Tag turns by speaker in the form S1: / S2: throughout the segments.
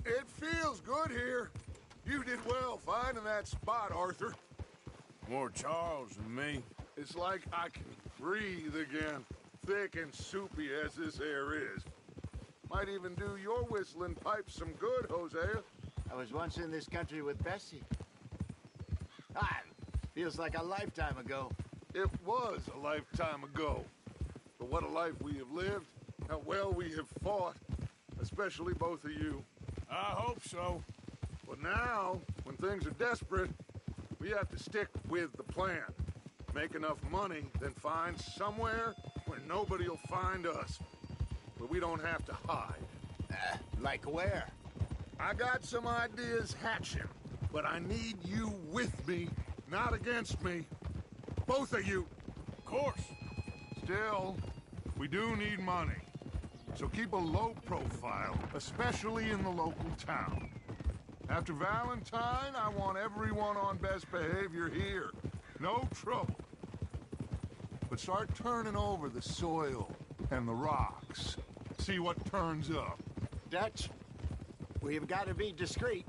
S1: It feels good here. You did well finding that spot, Arthur.
S2: More Charles than me.
S1: It's like I can breathe again, thick and soupy as this air is. Might even do your whistling pipes some good, Hosea.
S3: I was once in this country with Bessie. Ah, feels like a lifetime ago.
S1: It was a lifetime ago. But what a life we have lived, how well we have fought, especially both of you.
S2: I hope so.
S1: But now, when things are desperate, we have to stick with the plan. Make enough money, then find somewhere where nobody will find us. Where we don't have to hide.
S3: Like where?
S1: I got some ideas hatching, but I need you with me, not against me. Both of you.
S2: Of course.
S1: Still, we do need money. So keep a low profile, especially in the local town. After Valentine, I want everyone on best behavior here. No trouble. But start turning over the soil and the rocks. See what turns up.
S3: Dutch, we've got to be discreet.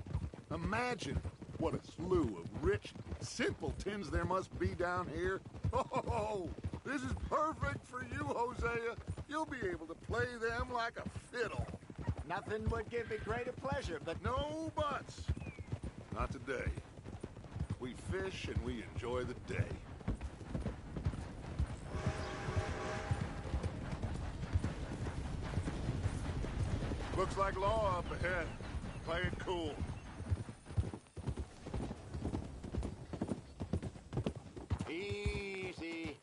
S1: Imagine what a slew of rich simpletons there must be down here. Oh, this is perfect for you, Hosea. You'll be able to play them like a fiddle.
S3: Nothing would give me greater pleasure, but...
S1: No buts. Not today. We fish and we enjoy the day. Looks like law up ahead. Play it cool.
S3: Easy.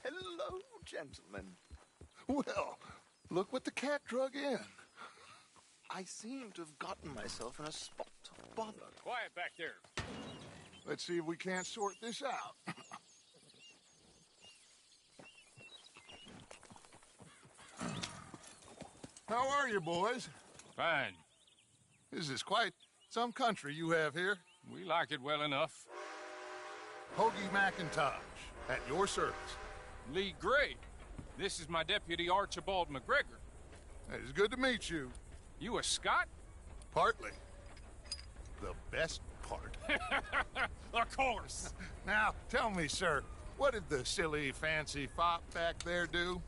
S3: Hello, gentlemen.
S1: Well, look what the cat drug in.
S4: I seem to have gotten myself in a spot of bother.
S2: Quiet back there.
S1: Let's see if we can't sort this out. How are you, boys?
S2: Fine.
S1: This is quite some country you have here.
S2: We like it well enough.
S1: Hoagie McIntosh, at your service.
S2: Lee Gray. This is my deputy Archibald McGregor.
S1: It's good to meet you.
S2: You a Scot?
S1: Partly. The best part.
S2: Of course.
S1: Now, tell me, sir, what did the silly, fancy fop back there do?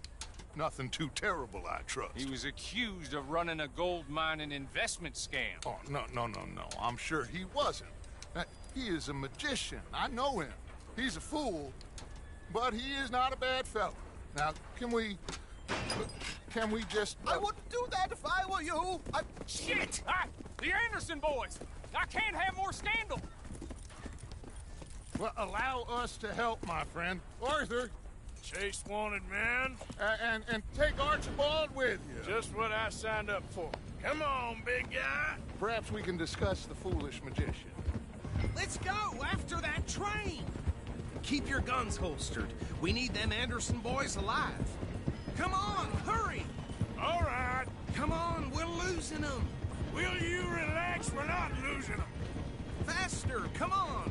S1: Nothing too terrible, I trust.
S2: He was accused of running a gold mining investment scam.
S1: Oh, no. I'm sure he wasn't. He is a magician. I know him. He's a fool, but he is not a bad fellow. Now, can we just...
S4: I wouldn't do that if I were you.
S2: Shit! The Anderson boys! I can't have more scandal!
S1: Well, allow us to help, my friend. Arthur!
S2: Chase wanted man.
S1: And take Archibald with you.
S2: Just what I signed up for. Come on, big guy.
S1: Perhaps we can discuss the foolish magician.
S5: Let's go after that train! Keep your guns holstered. We need them Anderson boys alive. Come on, hurry!
S2: All right.
S5: Come on, we're losing them.
S2: Will you relax? We're not losing them.
S5: Faster, come on.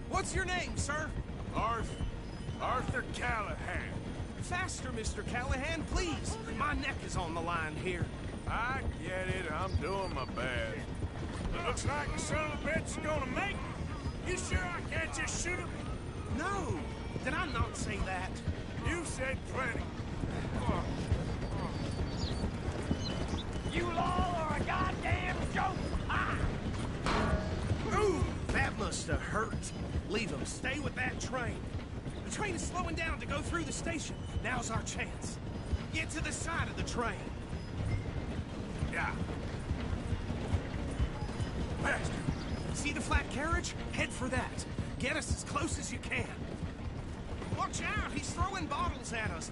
S5: What's your name, sir?
S2: Arthur Callahan.
S5: Faster, Mr. Callahan, please. My neck is on the line here.
S2: I get it. I'm doing my best. It looks like the son of a bitch is gonna make it. You sure I can't just shoot him?
S5: No, did I not say that?
S2: You said plenty.
S6: You all are a goddamn joke! Ah!
S5: Ooh, that must have hurt. Leave him. Stay with that train. The train is slowing down to go through the station. Now's our chance. Get to the side of the train.
S2: Yeah.
S5: Faster. See the flat carriage? Head for that. Get us as close as you can. Watch out! He's throwing bottles at us.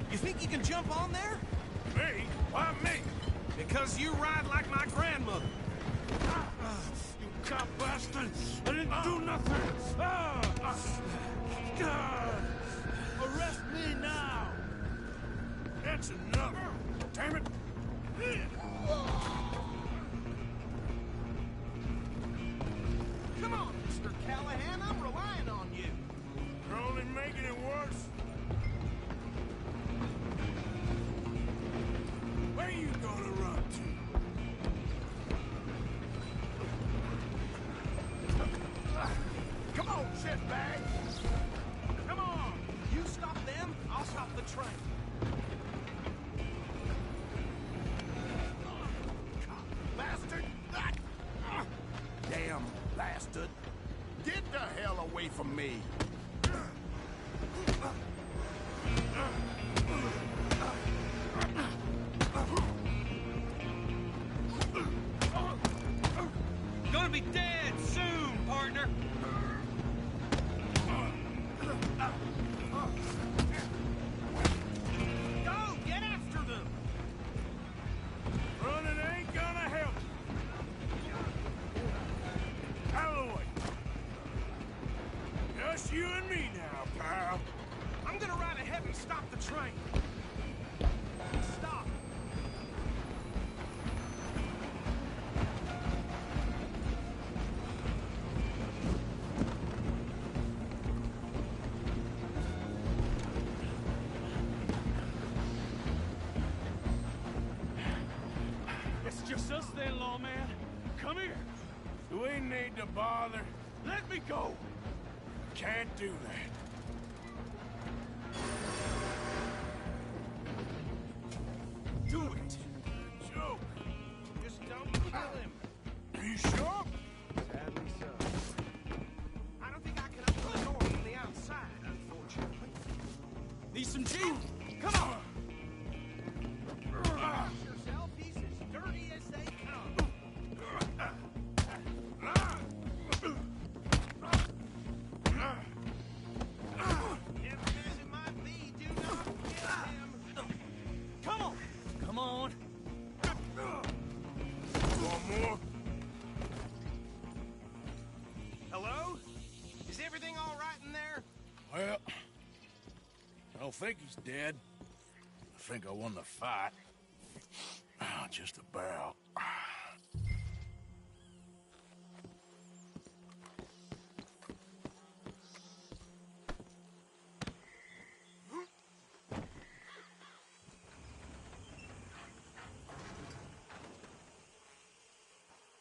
S5: You think you can jump on there?
S2: Me? Why me?
S5: Because you ride like my grandmother.
S2: You cop bastard! I didn't do nothing!
S6: Arrest me now!
S2: That's enough! Damn it!
S5: away from me.
S6: Gonna be dead soon, partner.
S5: Go, get after them.
S2: Running ain't gonna help. Out of the way. Just you and me now, pal.
S5: I'm gonna ride ahead and stop the train. Stop.
S6: It's just us then, lawman. Come here.
S2: Do we need to bother?
S6: Let me go.
S2: Can't do that.
S5: Do it.
S2: Joke.
S5: Just don't kill him.
S2: Are you sure?
S5: Sadly so. I don't think I can open the door from the outside, unfortunately.
S6: Need some juice? Come on.
S5: Yourself, he's as dirty as they come. Never as it might be, do not kill him.
S6: Come on. Come on.
S2: One more?
S5: Hello? Is everything all right in there?
S2: Well, I don't think he's dead. I think I won the fight. Oh, just about.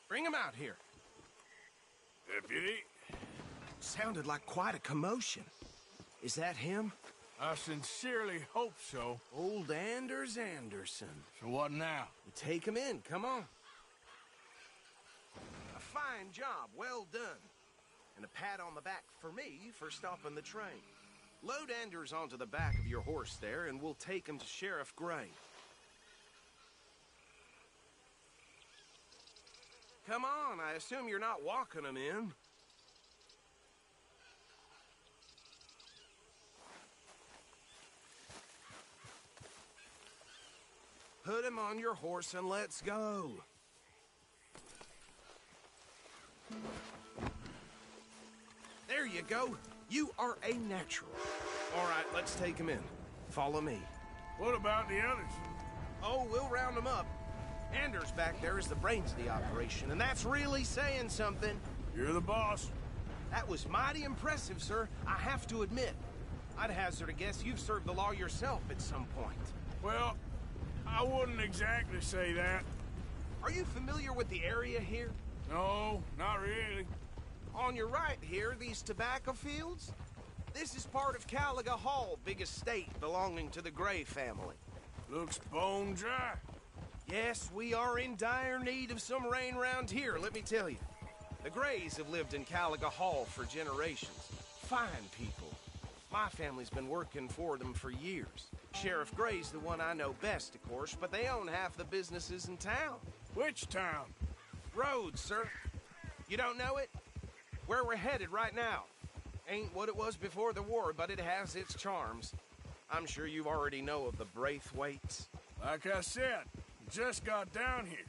S5: Bring him out here.
S2: Deputy,
S5: Sounded like quite a commotion. Is that him?
S2: I sincerely hope so.
S5: Old Anders Anderson.
S2: So what now?
S5: Take him in, come on. A fine job, well done. And a pat on the back for me for stopping the train. Load Anders onto the back of your horse there, and we'll take him to Sheriff Gray. Come on, I assume you're not walking him in. Put him on your horse and let's go. There you go. You are a natural. All right, let's take him in. Follow me.
S2: What about the others?
S5: Oh, we'll round them up. Anders back there is the brains of the operation, and that's really saying something.
S2: You're the boss.
S5: That was mighty impressive, sir. I have to admit. I'd hazard a guess you've served the law yourself at some point.
S2: Well, I wouldn't exactly say that.
S5: Are you familiar with the area here?
S2: No, not really.
S5: On your right here, these tobacco fields? This is part of Caliga Hall, big estate belonging to the Gray family.
S2: Looks bone dry.
S5: Yes, we are in dire need of some rain round here, let me tell you. The Grays have lived in Caliga Hall for generations. Fine people. My family's been working for them for years. Sheriff Gray's the one I know best, of course, but they own half the businesses in town.
S2: Which town?
S5: Rhodes, sir. You don't know it? Where we're headed right now. Ain't what it was before the war, but it has its charms. I'm sure you already know of the Braithwaites.
S2: Like I said, just got down here.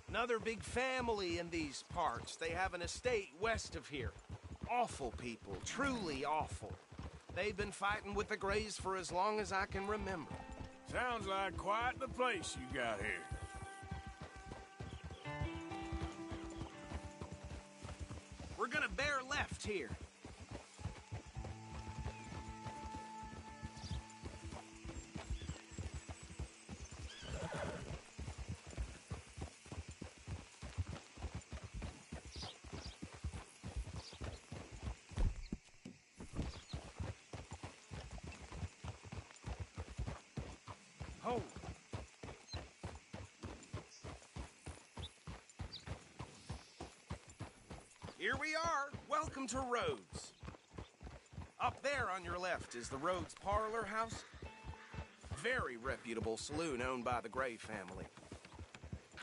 S5: Another big family in these parts. They have an estate west of here. Awful people, truly awful. They've been fighting with the Grays for as long as I can remember.
S2: Sounds like quite the place you got here.
S5: We're gonna bear left here. Hold. Here we are. Welcome to Rhodes. Up there on your left is the Rhodes Parlor House. Very reputable saloon owned by the Gray family.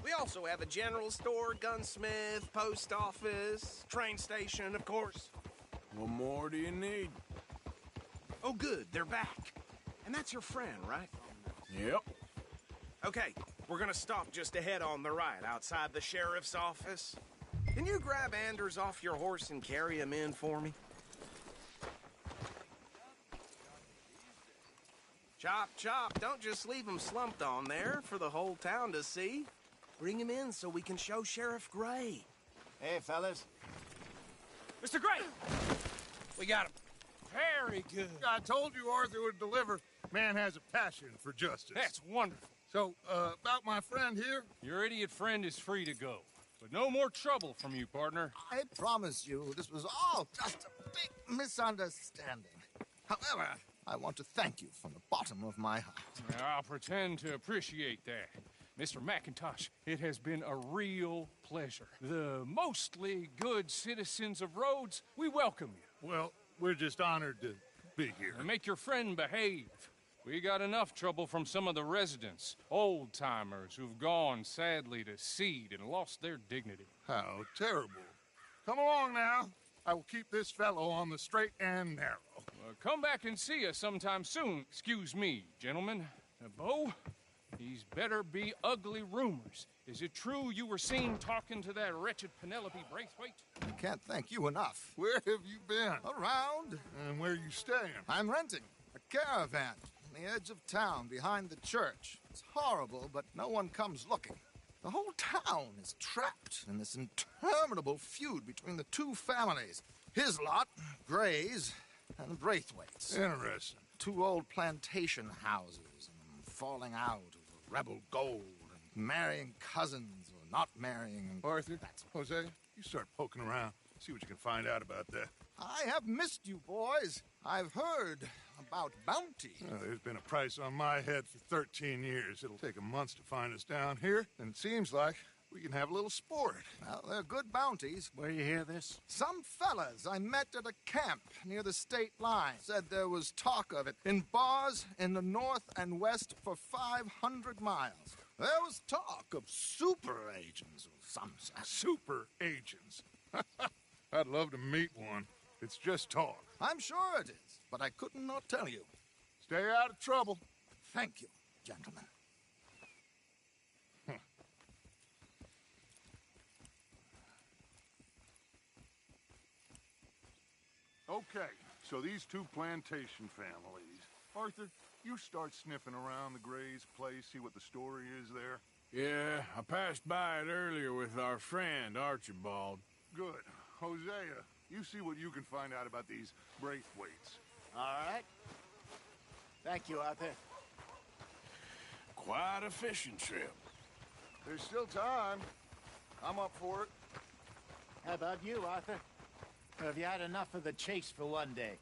S5: We also have a general store, gunsmith, post office, train station, of course.
S2: What more do you need?
S5: Oh, good, they're back. And that's your friend, right?
S2: Yep.
S5: Okay, we're gonna stop just ahead on the right, outside the sheriff's office. Can you grab Anders off your horse and carry him in for me? Chop, chop, don't just leave him slumped on there for the whole town to see. Bring him in so we can show Sheriff Gray.
S3: Hey, fellas.
S6: Mr. Gray! We got him. Very good.
S1: I told you Arthur would deliver. Man has a passion for justice.
S6: That's wonderful.
S1: So, about my friend here?
S7: Your idiot friend is free to go. But no more trouble from you, partner.
S4: I promise you, this was all just a big misunderstanding. However, I want to thank you from the bottom of my heart.
S7: I'll pretend to appreciate that. Mr. McIntosh, it has been a real pleasure. The mostly good citizens of Rhodes, we welcome you.
S1: Well, we're just honored to be here.
S7: And make your friend behave. We got enough trouble from some of the residents, old-timers who've gone, sadly, to seed and lost their dignity.
S1: How terrible. Come along now. I will keep this fellow on the straight and narrow.
S7: Come back and see us sometime soon. Excuse me, gentlemen. Bo, these better be ugly rumors. Is it true you were seen talking to that wretched Penelope Braithwaite?
S4: I can't thank you enough.
S1: Where have you been?
S4: Around,
S1: And where are you staying?
S4: I'm renting a caravan on the edge of town behind the church. It's horrible, but no one comes looking. The whole town is trapped in this interminable feud between the two families. His lot, Gray's, and Braithwaite's.
S1: Interesting.
S4: Two old plantation houses, and falling out over rebel gold, and marrying cousins or not marrying. And
S1: Arthur, Jose, you start poking around. See what you can find out about that.
S4: I have missed you, boys. I've heard about bounty.
S1: There's been a price on my head for 13 years. It'll take a month to find us down here, and it seems like we can have a little sport.
S4: Well, they're good bounties.
S3: Where you hear this?
S4: Some fellas I met at a camp near the state line said there was talk of it in bars in the north and west for 500 miles. There was talk of super agents or some such.
S1: Super agents. I'd love to meet one. It's just talk.
S4: I'm sure it is, but I couldn't not tell you.
S1: Stay out of trouble.
S4: Thank you, gentlemen.
S1: Okay, so these two plantation families. Arthur, you start sniffing around the Gray's place, see what the story is there.
S2: Yeah, I passed by it earlier with our friend, Archibald.
S1: Good. Hosea, you see what you can find out about these Braithwaites.
S3: All right. Thank you, Arthur.
S2: Quite a fishing trip.
S1: There's still time. I'm up for it.
S3: How about you, Arthur? Or have you had enough of the chase for one day?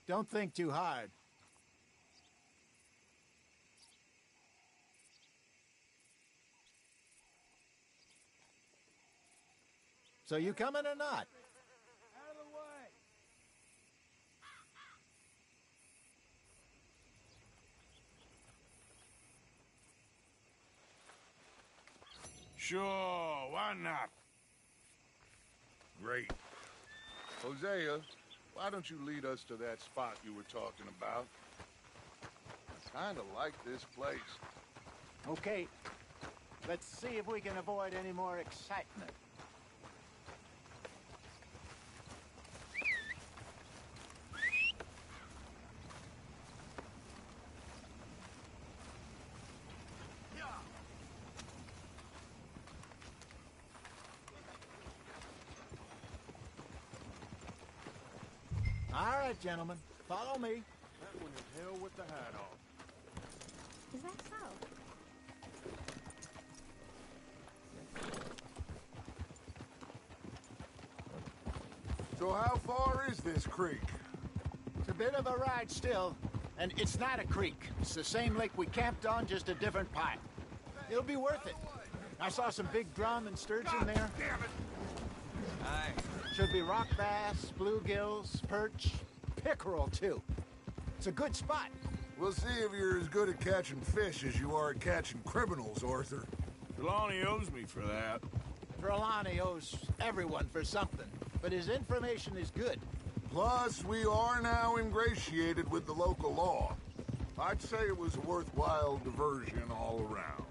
S3: Don't think too hard. So you coming or not?
S6: Out of the way.
S2: Sure, why not?
S1: Great. Hosea, why don't you lead us to that spot you were talking about? I kind of like this place.
S3: Okay. Let's see if we can avoid any more excitement. All right, gentlemen. Follow me.
S2: That one is hell with the hat off.
S8: Is that so?
S1: So how far is this creek?
S3: It's a bit of a ride still, and it's not a creek. It's the same lake we camped on, just a different part. It'll be worth it. I saw some big drum and sturgeon
S1: God
S3: there.
S1: damn it!
S5: Aye.
S3: Should be rock bass, bluegills, perch, pickerel, too. It's a good spot.
S1: We'll see if you're as good at catching fish as you are at catching criminals, Arthur.
S2: Trelawney owes me for that.
S3: Trelawney owes everyone for something, but his information is good.
S1: Plus, we are now ingratiated with the local law. I'd say it was a worthwhile diversion all around.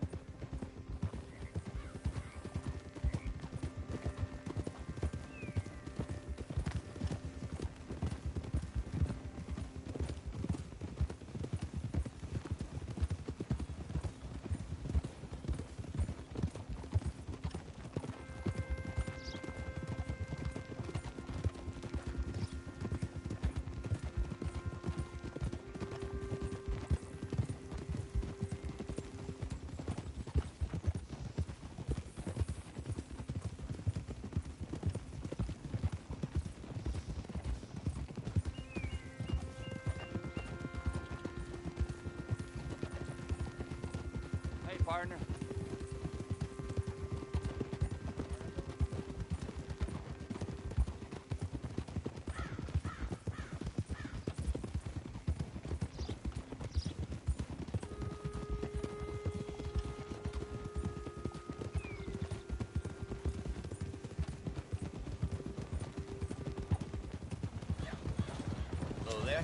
S6: Hey, partner.
S5: Hello there.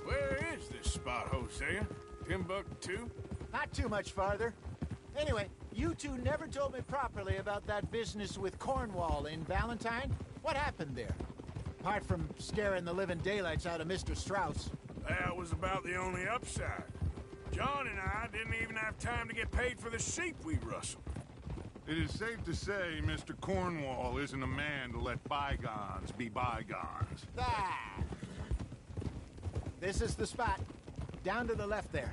S2: Where is this spot, Hosea? Timbuktu?
S3: Not too much farther. Anyway, you two never told me properly about that business with Cornwall in Valentine. What happened there? Apart from scaring the living daylights out of Mr. Strauss.
S2: That was about the only upside. John and I didn't even have time to get paid for the sheep we rustled.
S1: It is safe to say Mr. Cornwall isn't a man to let bygones be bygones.
S3: Ah! This is the spot. Down to the left there.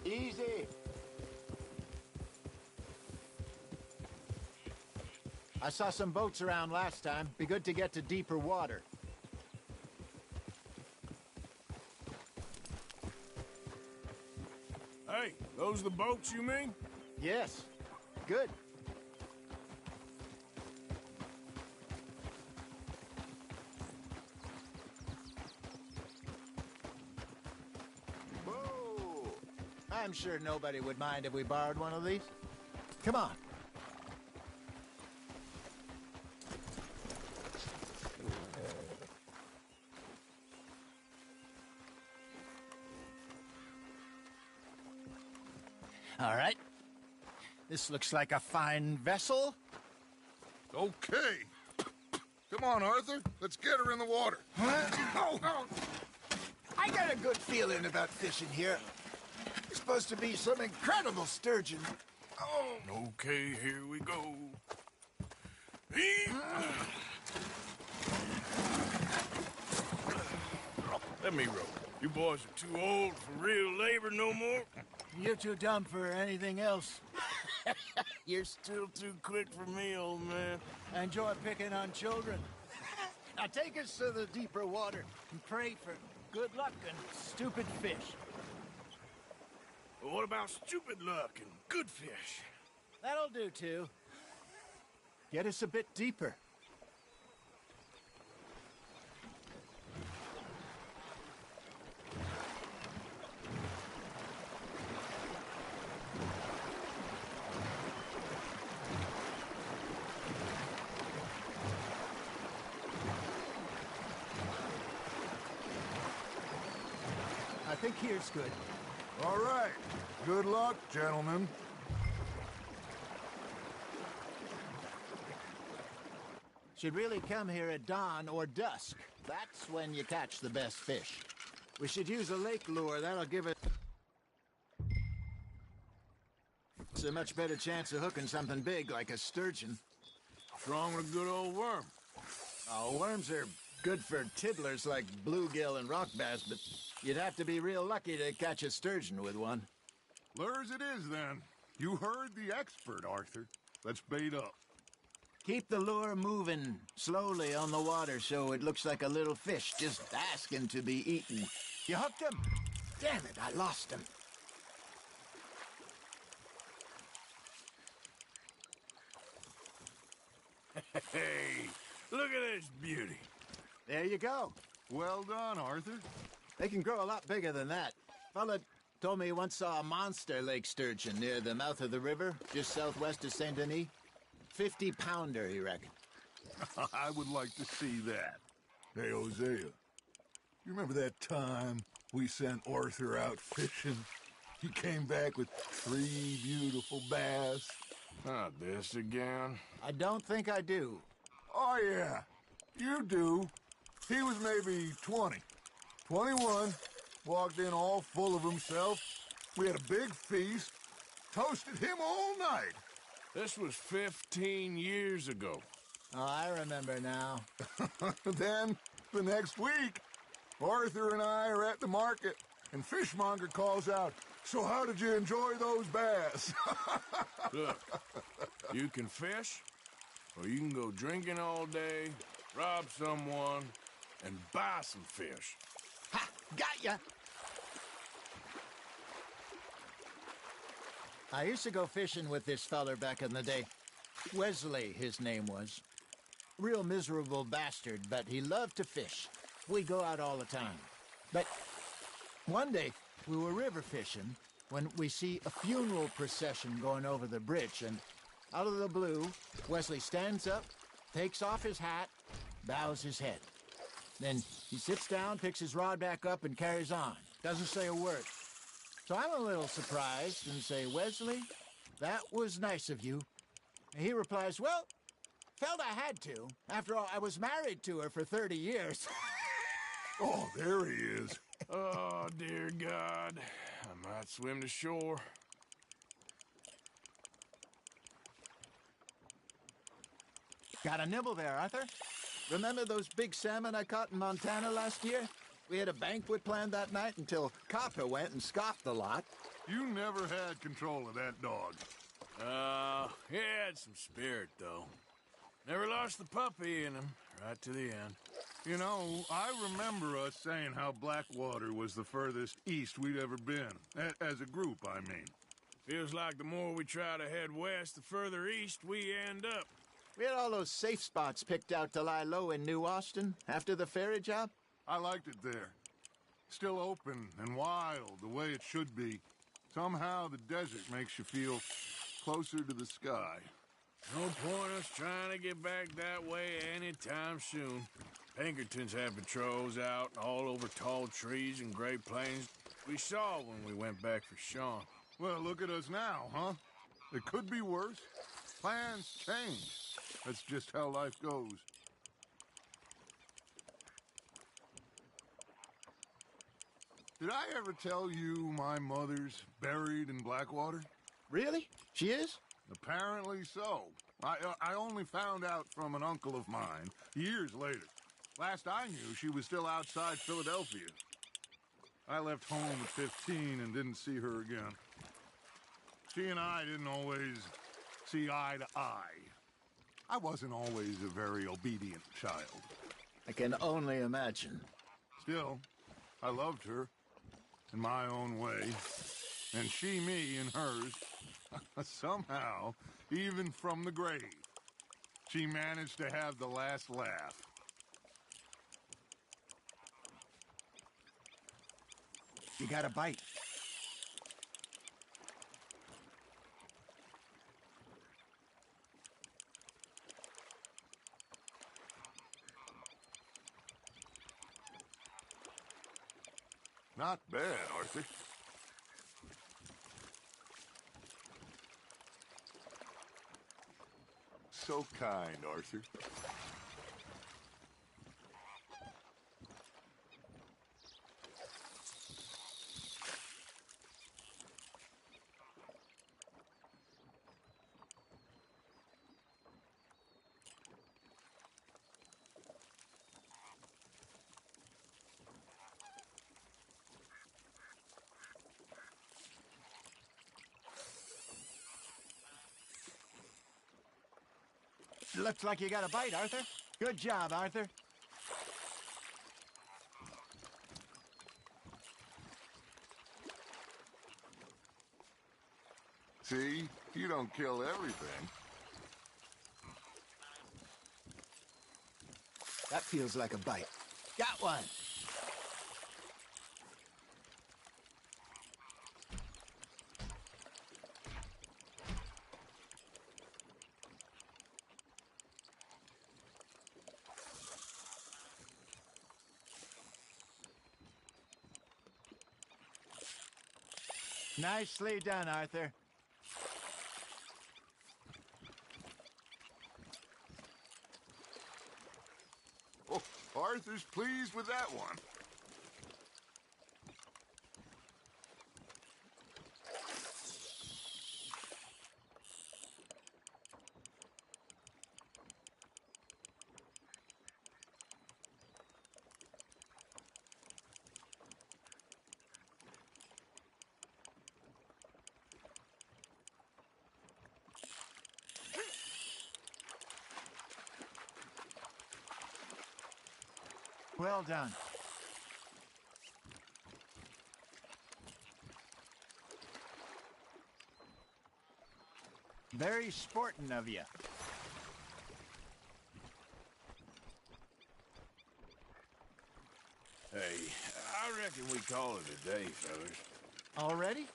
S3: Easy. I saw some boats around last time. Be good to get to deeper water.
S2: Hey, those the boats you mean?
S3: Yes. Good. Whoa! I'm sure nobody would mind if we borrowed one of these. Come on. All right. This looks like a fine vessel.
S1: Okay. Come on, Arthur. Let's get her in the water.
S3: Oh, I got a good feeling about fishing here. It's supposed to be some incredible sturgeon. Oh,
S2: Okay, here we go. Let me row. You boys are too old for real labor no more.
S3: you're too dumb for anything else.
S2: You're still too quick for me, old man.
S3: I enjoy picking on children. Now take us to the deeper water and pray for good luck and stupid fish.
S2: But what about stupid luck and good fish?
S3: That'll do, too. Get us a bit deeper. I think here's good.
S1: All right. Good luck, gentlemen.
S3: Should really come here at dawn or dusk. That's when you catch the best fish. We should use a lake lure. That'll give it a much better chance of hooking something big like a sturgeon.
S2: What's wrong with a good old worm?
S3: Oh, worms are Good for tiddlers like bluegill and rock bass, but you'd have to be real lucky to catch a sturgeon with one.
S1: Lures it is, then. You heard the expert, Arthur. Let's bait up.
S3: Keep the lure moving slowly on the water so it looks like a little fish just asking to be eaten. You hooked him? Damn it, I lost him.
S2: Hey, look at this beauty.
S3: There you go.
S1: Well done, Arthur.
S3: They can grow a lot bigger than that. Fella told me he once saw a monster lake sturgeon near the mouth of the river, just southwest of Saint Denis. 50-pounder, he reckoned.
S1: I would like to see that. Hey, Hosea, you remember that time we sent Arthur out fishing? He came back with 3 beautiful bass.
S2: Not this again.
S3: I don't think I do.
S1: Oh, yeah, you do. He was maybe 20, 21, walked in all full of himself. We had a big feast, toasted him all night.
S2: This was 15 years ago.
S3: Oh, I remember now.
S1: Then, the next week, Arthur and I are at the market, and Fishmonger calls out, "So how did you enjoy those bass?"
S2: Look, you can fish, or you can go drinking all day, rob someone, and buy some fish.
S3: Ha! Got ya! I used to go fishing with this feller back in the day. Wesley, his name was. Real miserable bastard, but he loved to fish. We go out all the time. But one day, we were river fishing when we see a funeral procession going over the bridge, and out of the blue, Wesley stands up, takes off his hat, bows his head. Then he sits down, picks his rod back up, and carries on. Doesn't say a word. So I'm a little surprised and say, "Wesley, that was nice of you." And he replies, "Well, felt I had to. After all, I was married to her for 30 years.
S1: Oh, there he is.
S2: Oh, dear God. I might swim to shore.
S3: Got a nibble there, Arthur. Remember those big salmon I caught in Montana last year? We had a banquet planned that night until Copper went and scoffed the lot.
S1: You never had control of that dog.
S2: He had some spirit, though. Never lost the puppy in him, right to the end.
S1: You know, I remember us saying how Blackwater was the furthest east we'd ever been. As a group, I mean.
S2: Feels like the more we try to head west, the further east we end up.
S3: We had all those safe spots picked out to lie low in New Austin after the ferry job.
S1: I liked it there. Still open and wild, the way it should be. Somehow the desert makes you feel closer to the sky.
S2: No point us trying to get back that way anytime soon. Pinkertons have patrols out all over tall trees and Great Plains. We saw when we went back for Sean.
S1: Well, look at us now, huh? It could be worse. Plans change. That's just how life goes. Did I ever tell you my mother's buried in Blackwater?
S3: Really? She is?
S1: Apparently so. I only found out from an uncle of mine years later. Last I knew, she was still outside Philadelphia. I left home at 15 and didn't see her again. She and I didn't always see eye to eye. I wasn't always a very obedient child.
S3: I can only imagine.
S1: Still, I loved her in my own way, and she me in hers. Somehow, even from the grave, she managed to have the last laugh.
S3: You got a bite.
S1: Not bad, Arthur. So kind, Arthur.
S3: Looks like you got a bite, Arthur. Good job, Arthur.
S1: See? You don't kill everything.
S3: That feels like a bite. Got one. Nicely done, Arthur.
S1: Oh, Arthur's pleased with that one.
S3: Well done. Very sporting of you.
S2: Hey, I reckon we call it a day, fellas.
S3: Already?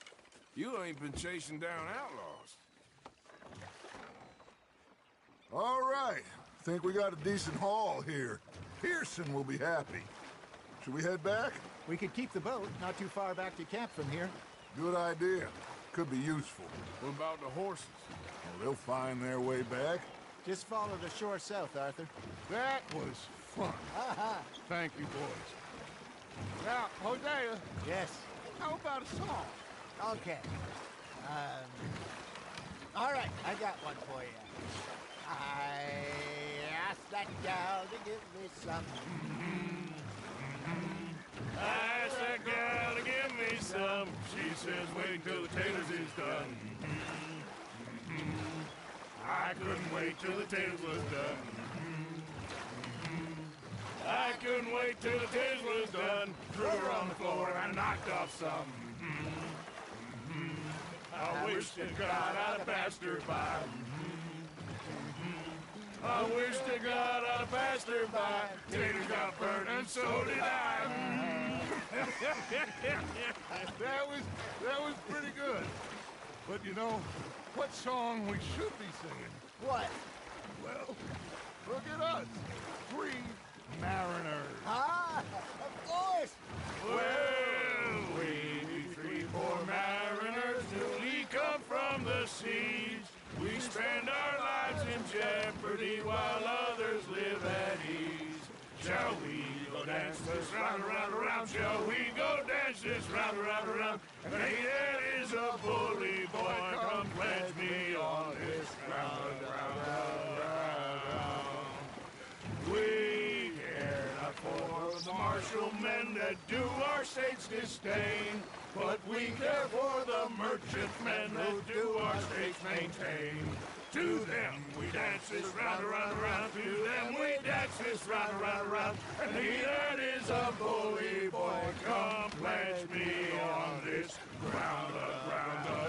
S2: You ain't been chasing down outlaws.
S1: All right. Think we got a decent haul here. Pearson will be happy. Should we head back?
S3: We could keep the boat not too far back to camp from here.
S1: Good idea. Could be useful.
S2: What about the horses?
S1: Well, they'll find their way back.
S3: Just follow the shore south, Arthur.
S1: That was fun. Thank you, boys. Now, Hosea,
S3: Yes.
S1: how about a song?
S3: Okay. All right, I got one for you. I asked that gal to give me some.
S2: I asked that gal to give me some. She says wait till the taters is done. I couldn't wait till the taters was done. I couldn't wait till the taters was done. Threw her on the floor and I knocked off some. I wish to God I'd have passed her by. I wish to God I'd have passed her by. Taters got burned and so did I.
S1: That was pretty good. But you know, what song we should be singing?
S3: What?
S1: Well, look at us. 3 mariners.
S3: Ah, of course.
S2: Well, we be 3 poor mariners newly come from the seas. We spend our lives in jeopardy while others live at ease. Shall we go dance this round, around, around? Shall we go dance this round, around, around? And he that is a bully boy, come pledge me on this ground, round. We care not for the martial men that do our states disdain, but we care for the merchant men that do our states maintain. To them we dance this round, around, around. To them we dance this round, around, around. And he that is a bully boy, come pledge me on this ground, ground, ground, ground,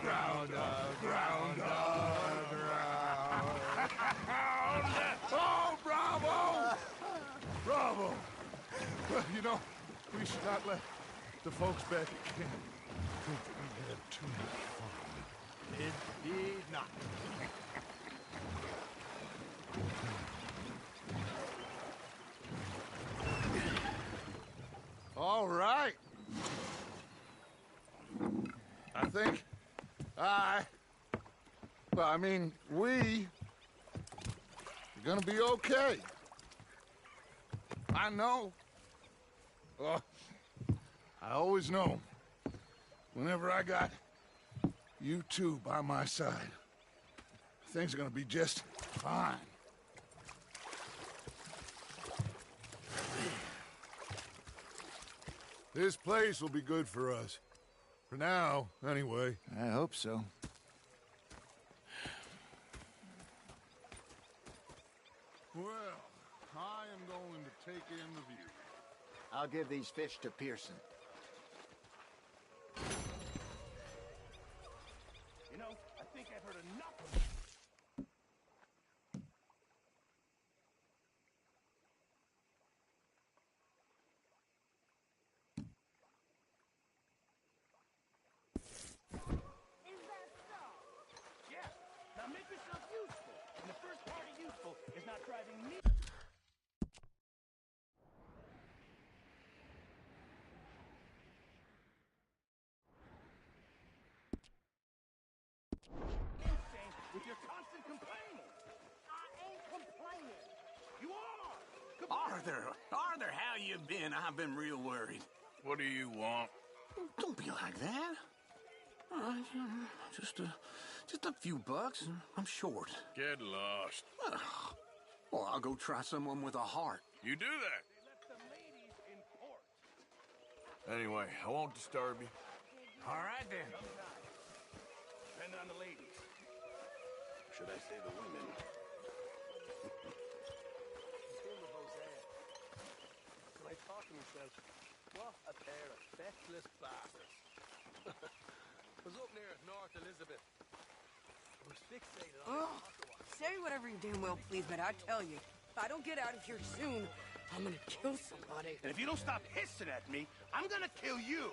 S2: ground, ground, ground.
S1: Oh, bravo! Bravo! Well, you know, we should not let the folks back at camp think that we had too much fun.
S3: Indeed not.
S1: All right. I think we are gonna be okay. I know. Oh, I always know. Whenever I got you two by my side, things are gonna be just fine. This place will be good for us. For now, anyway.
S3: I hope so.
S1: Well, I am going to take in the view.
S3: I'll give these fish to Pearson.
S6: You know, I think I've heard enough of it.
S8: Is that so?
S6: Yeah. Now make yourself useful. And the first part of useful is not driving me. Insane with your constant complaining.
S8: I ain't complaining.
S6: You are.
S9: Arthur, how you been? I've been real worried.
S2: What do you want?
S9: Don't be like that. Just a few bucks, and I'm short.
S2: Get lost.
S9: Well, I'll go try someone with a heart.
S2: You do that.
S6: They left the ladies in port.
S2: Anyway, I won't disturb you.
S9: All right, then.
S6: Depend on the ladies. Should I say the women?
S10: When I thought to myself, what a pair of feckless bastards. I was up near North Elizabeth. I was fixated on
S11: Say whatever you damn well please, but I tell you, if I don't get out of here soon, I'm gonna kill somebody.
S6: And if you don't stop hissing at me, I'm gonna kill you.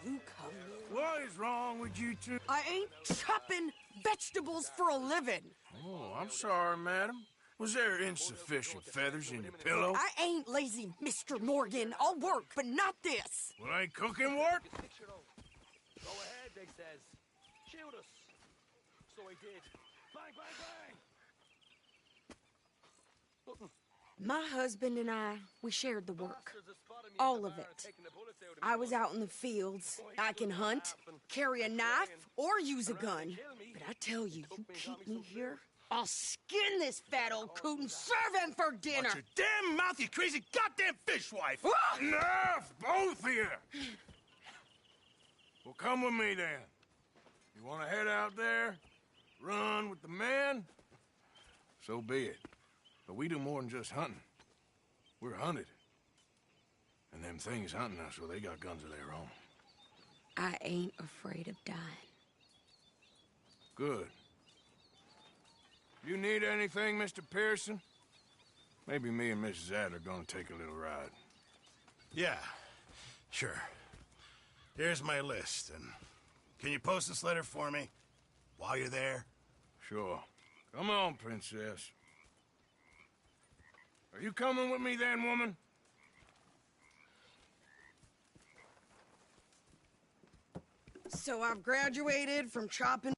S11: You come here.
S2: What is wrong with you two?
S11: I ain't chopping vegetables for a living.
S2: Oh, I'm sorry, madam. Was there insufficient feathers in your pillow?
S11: I ain't lazy, Mr. Morgan. I'll work, but not this.
S2: Well, ain't cooking work?
S10: Go ahead, they says. Shoot us. So I did. Bang, bang, bang.
S11: My husband and I, we shared the work.
S10: Bastards have spotted me
S11: All
S10: at the
S11: of
S10: bar
S11: it.
S10: taking the bullets out of
S11: I
S10: me.
S11: was out in the fields. I can hunt, carry a knife, or use a gun. But I tell you, you keep me here, I'll skin this fat old coot and serve him for dinner.
S6: Watch your damn mouth, you crazy goddamn fishwife!
S2: Enough, both of you! Well, come with me, then. You want to head out there, run with the men? So be it. But we do more than just hunting. We're hunted. And them things hunting us, well, they got guns of their own.
S11: I ain't afraid of dying.
S2: Good. You need anything, Mr. Pearson? Maybe me and Mrs. Adler are gonna take a little ride.
S5: Yeah, sure. Here's my list, and can you post this letter for me while you're there?
S2: Sure. Come on, princess. Are you coming with me then, woman?
S11: So I've graduated from chopping